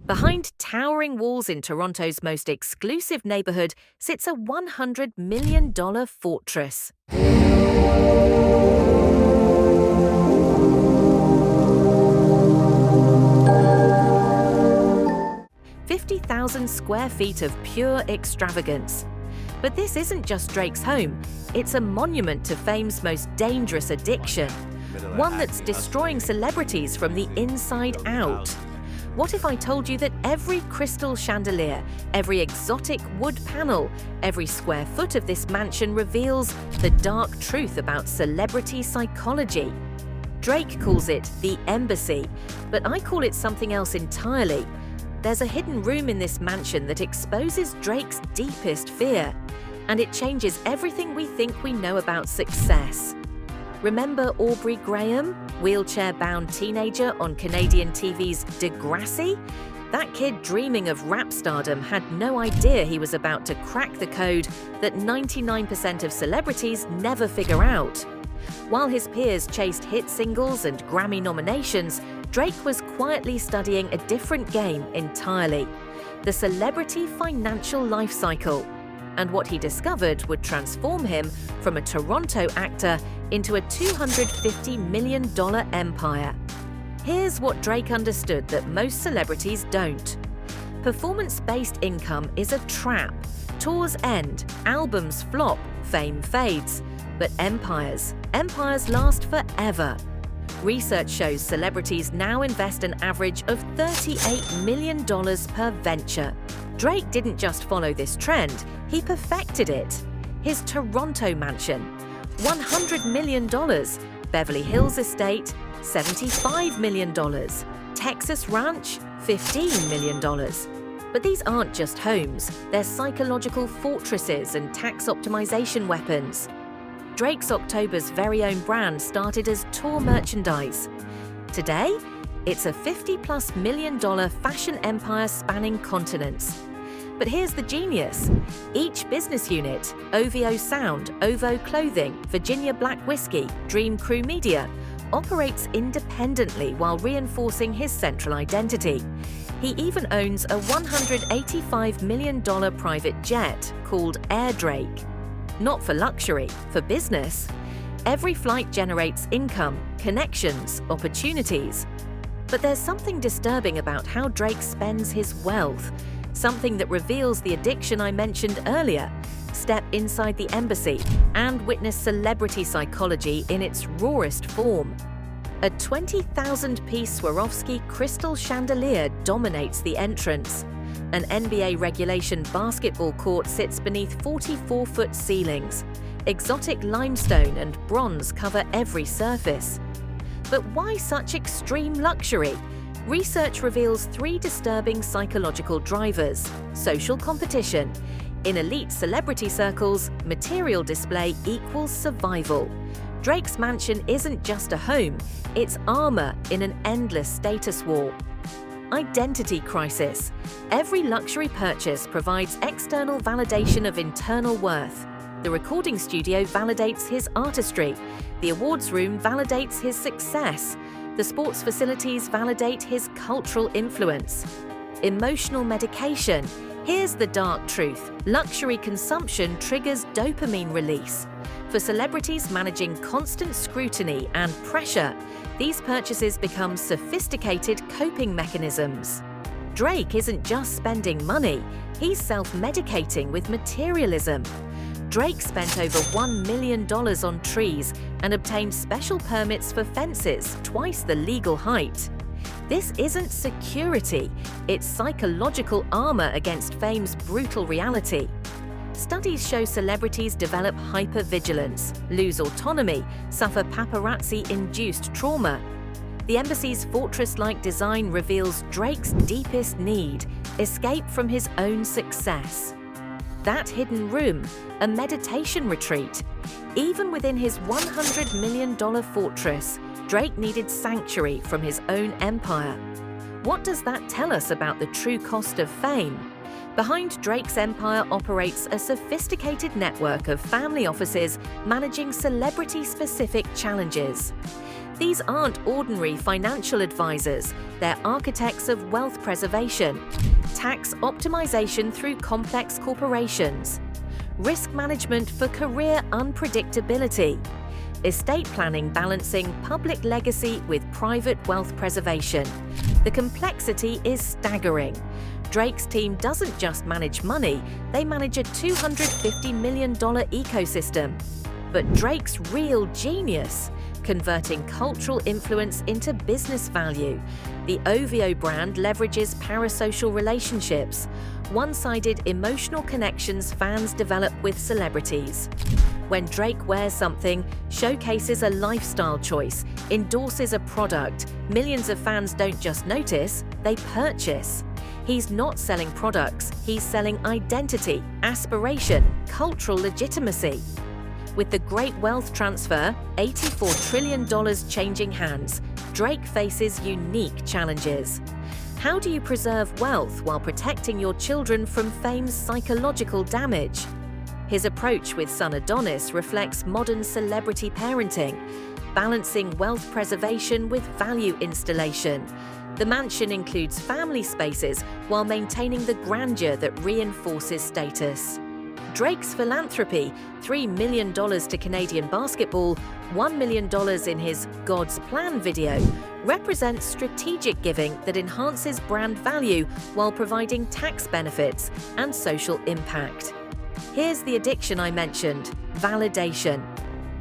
Behind towering walls in Toronto's most exclusive neighborhood sits a $100 million fortress. 50,000 square feet of pure extravagance. But this isn't just Drake's home, it's a monument to fame's most dangerous addiction, one that's destroying celebrities from the inside out. What if I told you that every crystal chandelier, every exotic wood panel, every square foot of this mansion reveals the dark truth about celebrity psychology? Drake calls it the embassy, but I call it something else entirely. There's a hidden room in this mansion that exposes Drake's deepest fear, and it changes everything we think we know about success. Remember Aubrey Graham, wheelchair-bound teenager on Canadian TV's Degrassi? That kid dreaming of rap stardom had no idea he was about to crack the code that 99% of celebrities never figure out. While his peers chased hit singles and Grammy nominations, Drake was quietly studying a different game entirely: the celebrity financial life cycle. And what he discovered would transform him from a Toronto actor into a $250 million empire. Here's what Drake understood that most celebrities don't. Performance-based income is a trap. Tours end, albums flop, fame fades. But empires last forever. Research shows celebrities now invest an average of $38 million per venture. Drake didn't just follow this trend, he perfected it. His Toronto mansion, $100 million. Beverly Hills estate, $75 million. Texas ranch, $15 million. But these aren't just homes, they're psychological fortresses and tax optimization weapons. Drake's October's very own brand started as tour merchandise. Today, it's a $50+ million fashion empire spanning continents. But here's the genius. Each business unit, OVO Sound, OVO Clothing, Virginia Black Whiskey, Dream Crew Media, operates independently while reinforcing his central identity. He even owns a $185 million private jet called Air Drake. Not for luxury, for business. Every flight generates income, connections, opportunities. But there's something disturbing about how Drake spends his wealth, something that reveals the addiction I mentioned earlier. Step inside the embassy and witness celebrity psychology in its rawest form. A 20,000-piece Swarovski crystal chandelier dominates the entrance. An NBA regulation basketball court sits beneath 44-foot ceilings. Exotic limestone and bronze cover every surface. But why such extreme luxury? Research reveals three disturbing psychological drivers: social competition. In elite celebrity circles, material display equals survival. Drake's mansion isn't just a home, it's armor in an endless status war. Identity crisis. Every luxury purchase provides external validation of internal worth. The recording studio validates his artistry. The awards room validates his success. The sports facilities validate his cultural influence. Emotional medication. Here's the dark truth. Luxury consumption triggers dopamine release. For celebrities managing constant scrutiny and pressure, these purchases become sophisticated coping mechanisms. Drake isn't just spending money, he's self-medicating with materialism. Drake spent over $1 million on trees and obtained special permits for fences, twice the legal height. This isn't security, it's psychological armor against fame's brutal reality. Studies show celebrities develop hypervigilance, lose autonomy, suffer paparazzi-induced trauma. The embassy's fortress-like design reveals Drake's deepest need: escape from his own success. That hidden room, a meditation retreat. Even within his $100 million fortress, Drake needed sanctuary from his own empire. What does that tell us about the true cost of fame? Behind Drake's empire operates a sophisticated network of family offices managing celebrity-specific challenges. These aren't ordinary financial advisors, they're architects of wealth preservation, tax optimization through complex corporations, risk management for career unpredictability, estate planning balancing public legacy with private wealth preservation. The complexity is staggering. Drake's team doesn't just manage money, they manage a $250 million ecosystem. But Drake's real genius, converting cultural influence into business value. The OVO brand leverages parasocial relationships, one-sided emotional connections fans develop with celebrities. When Drake wears something, showcases a lifestyle choice, endorses a product, millions of fans don't just notice, they purchase. He's not selling products, he's selling identity, aspiration, cultural legitimacy. With the great wealth transfer, $84 trillion changing hands, Drake faces unique challenges. How do you preserve wealth while protecting your children from fame's psychological damage? His approach with son Adonis reflects modern celebrity parenting, balancing wealth preservation with value installation. The mansion includes family spaces while maintaining the grandeur that reinforces status. Drake's philanthropy, $3 million to Canadian basketball, $1 million in his God's Plan video, represents strategic giving that enhances brand value while providing tax benefits and social impact. Here's the addiction I mentioned: validation.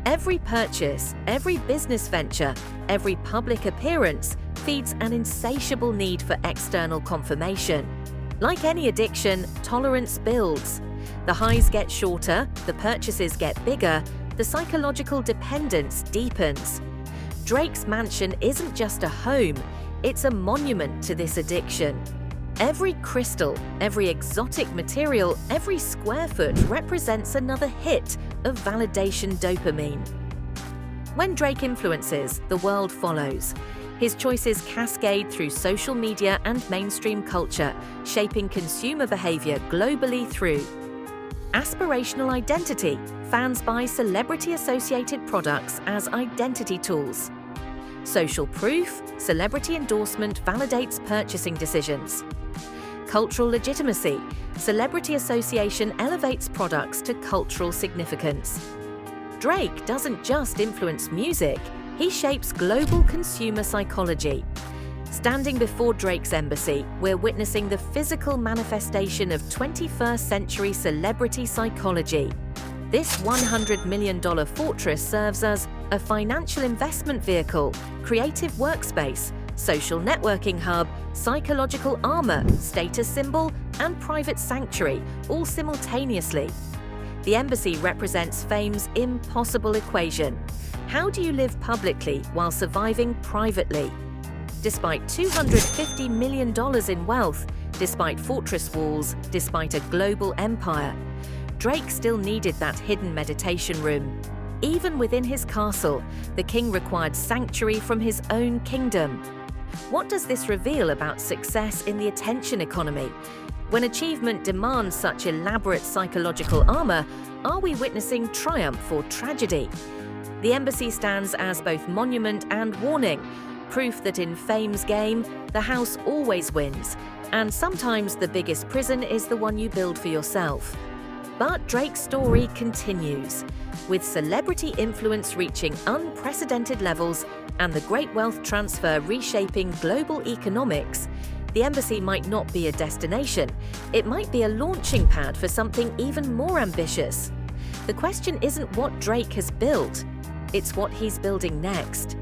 Every purchase, every business venture, every public appearance feeds an insatiable need for external confirmation. Like any addiction, tolerance builds. The highs get shorter, the purchases get bigger, the psychological dependence deepens. Drake's mansion isn't just a home, it's a monument to this addiction. Every crystal, every exotic material, every square foot represents another hit of validation dopamine. When Drake influences, the world follows. His choices cascade through social media and mainstream culture, shaping consumer behavior globally through aspirational identity. Fans buy celebrity-associated products as identity tools. Social proof. Celebrity endorsement validates purchasing decisions. Cultural legitimacy. Celebrity association elevates products to cultural significance. Drake doesn't just influence music, he shapes global consumer psychology. Standing before Drake's embassy, we're witnessing the physical manifestation of 21st century celebrity psychology. This $100 million fortress serves as a financial investment vehicle, creative workspace, social networking hub, psychological armor, status symbol, and private sanctuary, all simultaneously. The embassy represents fame's impossible equation. How do you live publicly while surviving privately? Despite $250 million in wealth, despite fortress walls, despite a global empire, Drake still needed that hidden meditation room. Even within his castle, the king required sanctuary from his own kingdom. What does this reveal about success in the attention economy? When achievement demands such elaborate psychological armor, are we witnessing triumph or tragedy? The embassy stands as both monument and warning, proof that in fame's game, the house always wins, and sometimes the biggest prison is the one you build for yourself. But Drake's story continues. With celebrity influence reaching unprecedented levels and the great wealth transfer reshaping global economics, the embassy might not be a destination, it might be a launching pad for something even more ambitious. The question isn't what Drake has built, it's what he's building next.